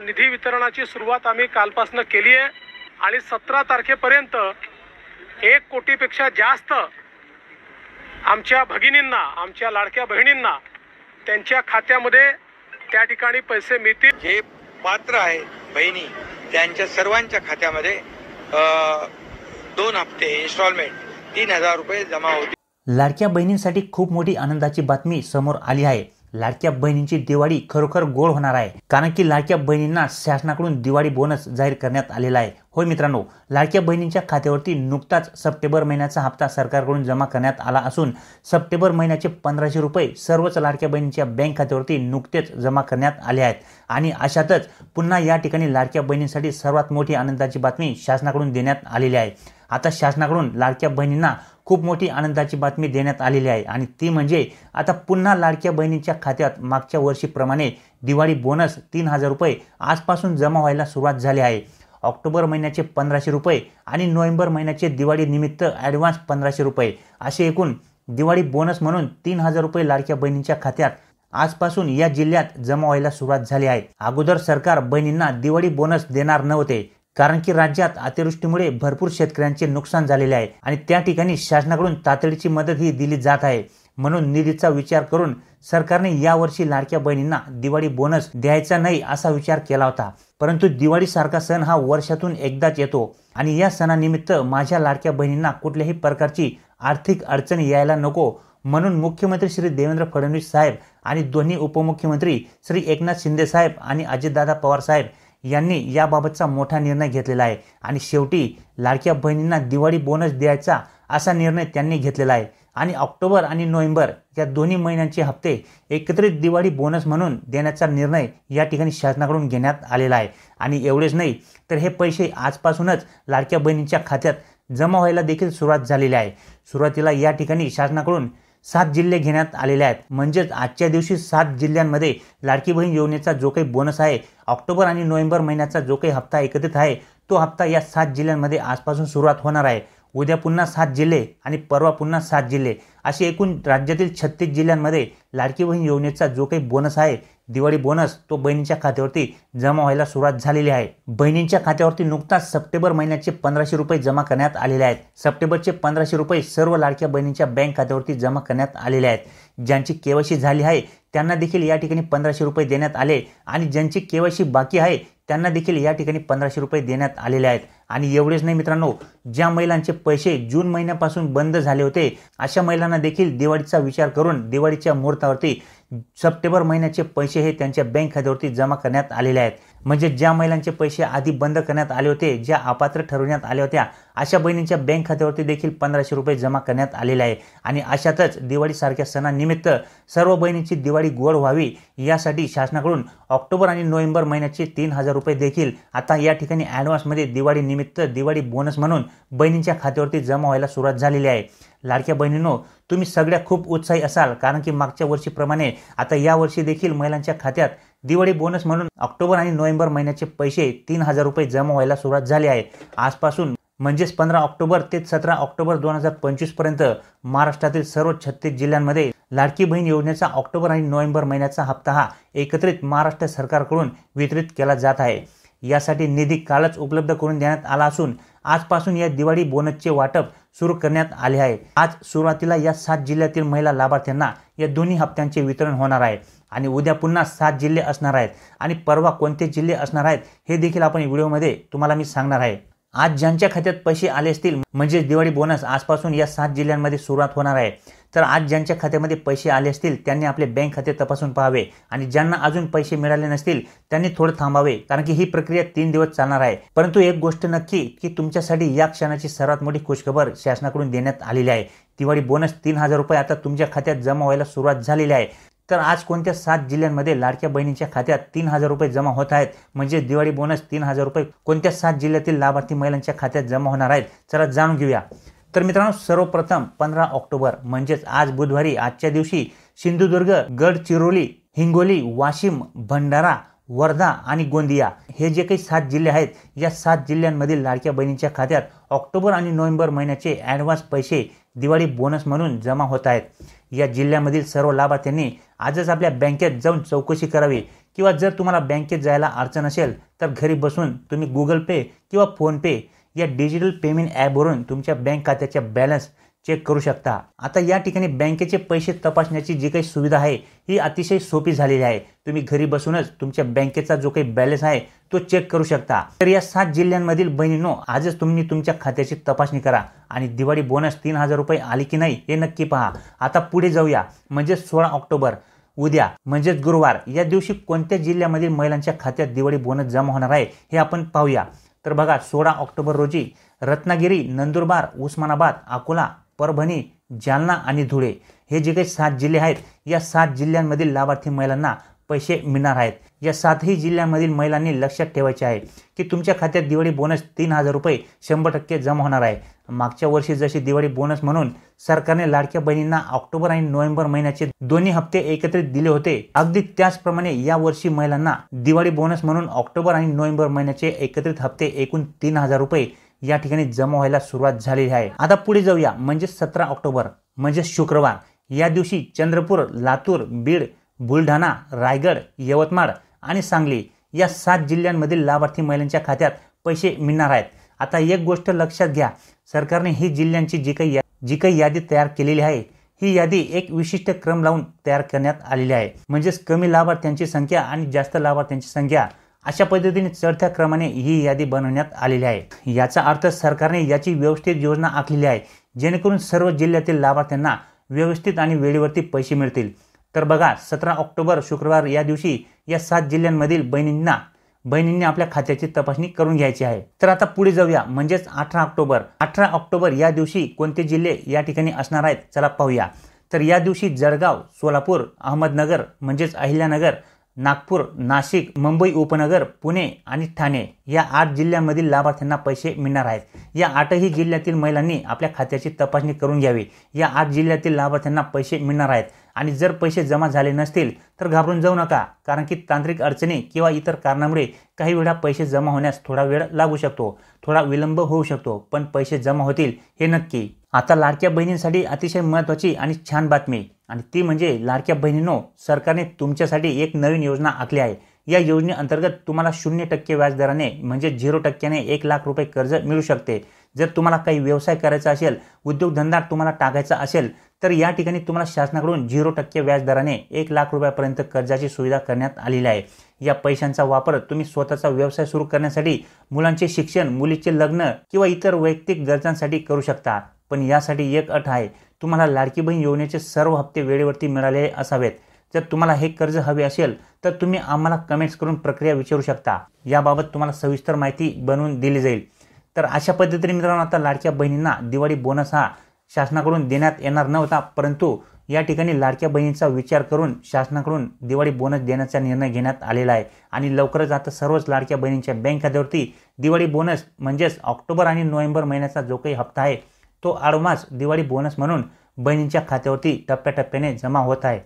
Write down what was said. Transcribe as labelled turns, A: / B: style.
A: निधी वितरणाची सुरुवात आम्ही कालपासून केली आहे आणि 17 तारखेपर्यंत 1 कोटीपेक्षा जास्त आमच्या भगिनींना, आमच्या लाडक्या बहिणींना त्यांच्या खात्यामध्ये त्या ठिकाणी पैसे मिळतील।
B: जे पात्र आहे बहिणी त्यांच्या सर्वांच्या खात्यामध्ये 2 हप्ते इन्स्टॉलमेंट 3000 रुपये जमा होतील।
C: लाडक्या बहिणींसाठी खूप मोठी आनंदाची बातमी समोर आली आहे। लाडक्या बहिणींची दिवाळी खरोखर गोड होणार आहे, कारण की लाडक्या बहिणींना शासनाकडून दिवाळी बोनस जाहीर करण्यात आलेला आहे। होय मित्रांनो, लाडक्या बहिणींच्या खात्यावरती नुकताच सप्टेंबर महिन्याचा हप्ता सरकारकडून जमा करण्यात आला असून सप्टेंबर महिन्याचे 1500 रुपये सर्वच लाडक्या बहिणींच्या बँक खात्यावरती नुकतेच जमा करण्यात आले आहेत। आणि अशातच पुन्हा या ठिकाणी लाडक्या बहिणींसाठी सर्वात मोठी आनंदाची बातमी शासनाकडून देण्यात आलेली आहे। आता शासनाकडून लाडक्या बहिणींना खूप मोठी आनंदाची बातमी देण्यात आलेली आहे आणि ती म्हणजे आता पुन्हा लाडक्या बहिणींच्या खात्यात मागच्या वर्षीप्रमाणे दिवाळी बोनस 3000 रुपये आजपासून जमा व्हायला सुरुवात झाली आहे। ऑक्टोबर महिन्याचे 1500 रुपये आणि नोव्हेंबर महिन्याचे दिवाळी निमित्त ॲडव्हान्स 1500 रुपये असे एकूण दिवाळी बोनस म्हणून 3000 रुपये लाडक्या बहिणींच्या खात्यात आजपासून या जिल्ह्यात जमा व्हायला सुरुवात झाली आहे। अगोदर सरकार बहिणींना दिवाळी बोनस देणार नव्हते, कारण की राज्यात अतिवृष्टीमुळे भरपूर शेतकऱ्यांचे नुकसान झालेले आहे आणि त्या ठिकाणी शासनाकडून तातडीची मदत ही दिली जात आहे। म्हणून निधीचा विचार करून सरकारने यावर्षी लाडक्या बहिणींना दिवाळी बोनस द्यायचा नाही असा विचार केला होता। परंतु दिवाळीसारखा सण हा वर्षातून एकदाच येतो आणि या सणानिमित्त माझ्या लाडक्या बहिणींना कुठल्याही प्रकारची आर्थिक अडचण यायला नको म्हणून मुख्यमंत्री श्री देवेंद्र फडणवीस साहेब आणि दोन्ही उपमुख्यमंत्री श्री एकनाथ शिंदे साहेब आणि अजितदादा पवार साहेब यांनी याबाबतचा मोठा निर्णय घेतलेला आहे आणि शेवटी लाडक्या बहिणींना दिवाळी बोनस द्यायचा असा निर्णय त्यांनी घेतलेला आहे आणि ऑक्टोबर आणि नोव्हेंबर या दोन्ही महिन्यांचे हप्ते एकत्रित दिवाळी बोनस म्हणून देण्याचा निर्णय या ठिकाणी शासनाकडून घेण्यात आलेला आहे। आणि एवढेच नाही तर हे पैसे आजपासूनच लाडक्या बहिणींच्या खात्यात जमा व्हायला देखील सुरुवात झालेली आहे। सुरुवातीला या ठिकाणी शासनाकडून 7 जिल्हे घेण्यात आलेले आहेत, म्हणजेच आजच्या दिवशी 7 जिल्ह्यांमध्ये लाडकी बहीण योजनेचा जो काही बोनस आहे, ऑक्टोबर आणि नोव्हेंबर महिन्याचा जो काही हप्ता एकत्रित आहे तो हप्ता या 7 जिल्ह्यांमध्ये आजपासून सुरुवात होणार आहे। उद्या पुन्हा 7 जिल्हे आणि परवा पुन्हा 7 जिल्हे असे एकूण राज्यातील 36 जिल्ह्यांमध्ये लाडकी बहीण योजनेचा जो काही बोनस आहे, दिवाळी बोनस, तो बहिणींच्या खात्यावरती जमा व्हायला सुरुवात झालेली आहे। बहिणींच्या खात्यावरती नुकताच सप्टेंबर महिन्याचे 1500 रुपये जमा करण्यात आलेले आहेत। सप्टेंबरचे 1500 रुपये सर्व लाडक्या बहिणींच्या बँक खात्यावरती जमा करण्यात आलेले आहेत। ज्यांची केवायसी झाली आहे त्यांना देखील या ठिकाणी 1500 रुपये देण्यात आले आणि ज्यांची केवायसी बाकी आहे त्यांना देखील या ठिकाणी 1500 रुपये देण्यात आलेले आहेत। आणि एवढेच नाही मित्रांनो, ज्या महिलांचे पैसे जून महिन्यापासून बंद झाले होते अशा महिलांना देखील दिवाळीचा विचार करून दिवाळीच्या मुहूर्तावरती सप्टेंबर महिन्याचे पैसे हे त्यांच्या बँक खात्यावरती जमा करण्यात आलेले आहेत। म्हणजे ज्या महिलांचे पैसे आधी बंद करण्यात आले होते, ज्या अपात्र ठरवण्यात आल्या होत्या, अशा बहिणींच्या बँक खात्यावरती देखील 1500 रुपये जमा करण्यात आलेले आहे। आणि अशातच दिवाळीसारख्या सणानिमित्त सर्व बहिणींची दिवाळी गोड व्हावी यासाठी शासनाकडून ऑक्टोबर आणि नोव्हेंबर महिन्याचे 3000 रुपये देखील आता या ठिकाणी ॲडव्हान्समध्ये दिवाळी निमित्त दिवाळी बोनस म्हणून बहिणींच्या खात्यावरती जमा व्हायला सुरुवात झालेली आहे। लाडक्या बहिणींनो, तुम्ही सगळ्या खूप उत्साही असाल, कारण की मागच्या वर्षीप्रमाणे आता या वर्षी देखील महिलांच्या खात्यात दिवाळी बोनस म्हणून ऑक्टोबर आणि नोव्हेंबर महिन्याचे पैसे 3000 रुपये जमा व्हायला सुरुवात झाली आहे। आजपासून म्हणजेच 15 ऑक्टोबर ते 17 ऑक्टोबर 2025 पर्यंत महाराष्ट्रातील सर्व 36 जिल्ह्यांमध्ये लाडकी बहीण योजनेचा ऑक्टोबर आणि नोव्हेंबर महिन्याचा हप्ता हा एकत्रित महाराष्ट्र सरकारकडून वितरित केला जात आहे। यासाठी निधी कालच उपलब्ध करून देण्यात आला असून आजपासून या दिवाळी बोनसचे वाटप सुरू करण्यात आले आहे। आज सुरुवातीला या 7 जिल्ह्यातील महिला लाभार्थ्यांना या दोन्ही हप्त्यांचे वितरण होणार आहे आणि उद्या पुन्हा 7 जिल्हे असणार आहेत आणि परवा कोणते जिल्हे असणार आहेत हे देखील आपण व्हिडिओमध्ये तुम्हाला मी सांगणार आहे। आज ज्यांच्या खात्यात पैसे आले असतील, म्हणजे दिवाळी बोनस आजपासून या 7 जिल्ह्यांमध्ये सुरुवात होणार आहे, तर आज ज्यांच्या खात्यामध्ये पैसे आले असतील त्यांनी आपले बँक खाते तपासून पाहावे आणि ज्यांना अजून पैसे मिळाले नसतील त्यांनी थोडं थांबावे, कारण की ही प्रक्रिया 3 दिवस चालणार आहे। परंतु एक गोष्ट नक्की की तुमच्यासाठी या क्षणाची सर्वात मोठी खुशखबर शासनाकडून देण्यात आलेली आहे। दिवाळी बोनस 3000 रुपये आता तुमच्या खात्यात जमा व्हायला सुरुवात झालेली आहे। तर आज कोणत्या 7 जिल्ह्यांमध्ये लाडक्या बहिणींच्या खात्यात 3000 रुपये जमा होत आहेत, म्हणजे दिवाळी बोनस 3000 रुपये कोणत्या 7 जिल्ह्यातील लाभार्थी महिलांच्या खात्यात जमा होणार आहेत, चला जाणून घेऊया। तर मित्रांनो, सर्वप्रथम 15 ऑक्टोबर म्हणजेच आज बुधवारी आजच्या दिवशी सिंधुदुर्ग, गडचिरोली, हिंगोली, वाशिम, भंडारा, वर्धा आणि गोंदिया हे जे काही 7 जिल्हे आहेत, या 7 जिल्ह्यांमधील लाडक्या बहिणींच्या खात्यात ऑक्टोबर आणि नोव्हेंबर महिन्याचे ॲडव्हान्स पैसे दिवाळी बोनस म्हणून जमा होत आहेत। या जिल्ह्यामधील सर्व लाभार्थ्यांनी आजच आपल्या बँकेत जाऊन चौकशी करावी किंवा जर तुम्हाला बँकेत जायला अडचण असेल तर घरी बसून तुम्ही गुगल पे किंवा फोनपे या डिजिटल पेमेंट ॲपवरून तुमच्या बँक खात्याचा बॅलन्स चेक करू शकता। आता या ठिकाणी बँकेचे पैसे तपासण्याची जी काही सुविधा आहे ही अतिशय सोपी झालेली आहे। तुम्ही घरी बसूनच तुमच्या बँकेचा जो काही बॅलन्स आहे तो चेक करू शकता। तर या 7 जिल्ह्यांमधील बहिणींनो, आजच तुम्ही तुमच्या खात्याची तपासणी करा आणि दिवाळी बोनस 3000 रुपये आले की नाही हे नक्की पहा। आता पुढे जाऊया, म्हणजे 16 ऑक्टोबर उद्या म्हणजेच गुरुवार या दिवशी कोणत्या जिल्ह्यामधील महिलांच्या खात्यात दिवाळी बोनस जमा होणार आहे हे आपण पाहूया। तर बघा, 16 ऑक्टोबर रोजी रत्नागिरी, नंदुरबार, उस्मानाबाद, अकोला, परभणी, जालना आणि धुळे हे जे काही 7 जिल्हे आहेत या 7 जिल्ह्यांमधील लाभार्थी महिलांना पैसे मिळणार आहेत। या 7ही जिल्ह्यांमधील महिलांनी लक्षात ठेवायचे आहे की तुमच्या खात्यात दिवाळी बोनस 3000 रुपये 100% जमा होणार आहे। मागच्या वर्षी जशी दिवाळी बोनस म्हणून सरकारने लाडक्या बहिणींना ऑक्टोबर आणि नोव्हेंबर महिन्याचे दोन्ही हप्ते एकत्रित दिले होते, अगदी त्याचप्रमाणे या वर्षी महिलांना दिवाळी बोनस म्हणून ऑक्टोबर आणि नोव्हेंबर महिन्याचे एकत्रित हप्ते एकूण 3000 रुपये या ठिकाणी जमा व्हायला सुरुवात झालेली आहे। आता पुढे जाऊया, म्हणजे 17 ऑक्टोबर म्हणजे शुक्रवार या दिवशी चंद्रपूर, लातूर, बीड, बुलढाणा, रायगड, यवतमाळ आणि सांगली या 7 जिल्ह्यांमधील लाभार्थी महिलांच्या खात्यात पैसे मिळणार आहेत। आता एक गोष्ट लक्षात घ्या, सरकारने ही जिल्ह्यांची जी काही यादी तयार केलेली आहे ही यादी एक विशिष्ट क्रम लावून तयार करण्यात आलेली आहे। म्हणजेच कमी लाभार्थ्यांची संख्या आणि जास्त लाभार्थ्यांची संख्या अशा पद्धतीने चढत्या क्रमाने ही यादी बनवण्यात आलेली आहे। याचा अर्थ सरकारने याची व्यवस्थित योजना आखलेली आहे जेणेकरून सर्व जिल्ह्यातील लाभार्थ्यांना व्यवस्थित आणि वेळेवरती पैसे मिळतील। तर बघा, 17 ऑक्टोबर शुक्रवार या दिवशी या 7 जिल्ह्यांमधील बहिणींनी आपल्या खात्याची तपासणी करून घ्यायची आहे। तर आता पुढे जाऊया, म्हणजेच 18 ऑक्टोबर या दिवशी कोणते जिल्हे या ठिकाणी असणार आहेत चला पाहूया। तर या दिवशी जळगाव, सोलापूर, अहमदनगर म्हणजेच अहिल्यानगर, नागपूर, नाशिक, मुंबई उपनगर, पुणे आणि ठाणे या 8 जिल्ह्यांमधील लाभार्थ्यांना पैसे मिळणार आहेत। या 8ही जिल्ह्यातील महिलांनी आपल्या खात्याची तपासणी करून घ्यावी। या 8 जिल्ह्यातील लाभार्थ्यांना पैसे मिळणार आहेत आणि जर पैसे जमा झाले नसतील तर घाबरून जाऊ नका, कारण की तांत्रिक अडचणी किंवा इतर कारणामुळे काही वेळा पैसे जमा होण्यास थोडा वेळ लागू शकतो, थोडा विलंब होऊ शकतो, पण पैसे जमा होतील हे नक्की। आता लाडक्या बहिणींसाठी अतिशय महत्त्वाची आणि छान बातमी, आणि ती म्हणजे लाडक्या बहिणींनो, सरकारने तुमच्यासाठी एक नवीन योजना आखली आहे। या योजनेअंतर्गत तुम्हाला 0% व्याजदराने म्हणजे 0% 1 लाख रुपये कर्ज मिळू शकते। जर तुम्हाला काही व्यवसाय करायचा असेल, उद्योगधंदा तुम्हाला टाकायचा असेल तर या ठिकाणी तुम्हाला शासनाकडून 0% व्याजदराने 1 लाख रुपयापर्यंत कर्जाची सुविधा करण्यात आलेली आहे। या पैशांचा वापर तुम्ही स्वतःचा व्यवसाय सुरू करण्यासाठी, मुलांचे शिक्षण, मुलीचे लग्न किंवा इतर वैयक्तिक गरजांसाठी करू शकता। पण यासाठी एक अट आहे, तुम्हाला लाडकी बहीण योजनेचे सर्व हप्ते वेळेवरती मिळालेले असावेत। जर तुम्हाला हे कर्ज हवे असेल तर तुम्ही आम्हाला कमेंट्स करून प्रक्रिया विचारू शकता, याबाबत तुम्हाला सविस्तर माहिती बनवून दिली जाईल। तर अशा पद्धतीने मित्रांनो, आता लाडक्या बहिणींना दिवाळी बोनस हा शासनाकडून देण्यात येणार नव्हता, परंतु या ठिकाणी लाडक्या बहिणींचा विचार करून शासनाकडून दिवाळी बोनस देण्याचा निर्णय घेण्यात आलेला आहे। आणि लवकरच आता सर्वच लाडक्या बहिणींच्या बँक खात्यावरती दिवाळी बोनस म्हणजेच ऑक्टोबर आणि नोव्हेंबर महिन्याचा जो काही हप्ता आहे तो ॲडव्हान्स दिवाळी बोनस म्हणून बहिणींच्या खात्यावरती टप्प्याटप्प्याने जमा होत आहे।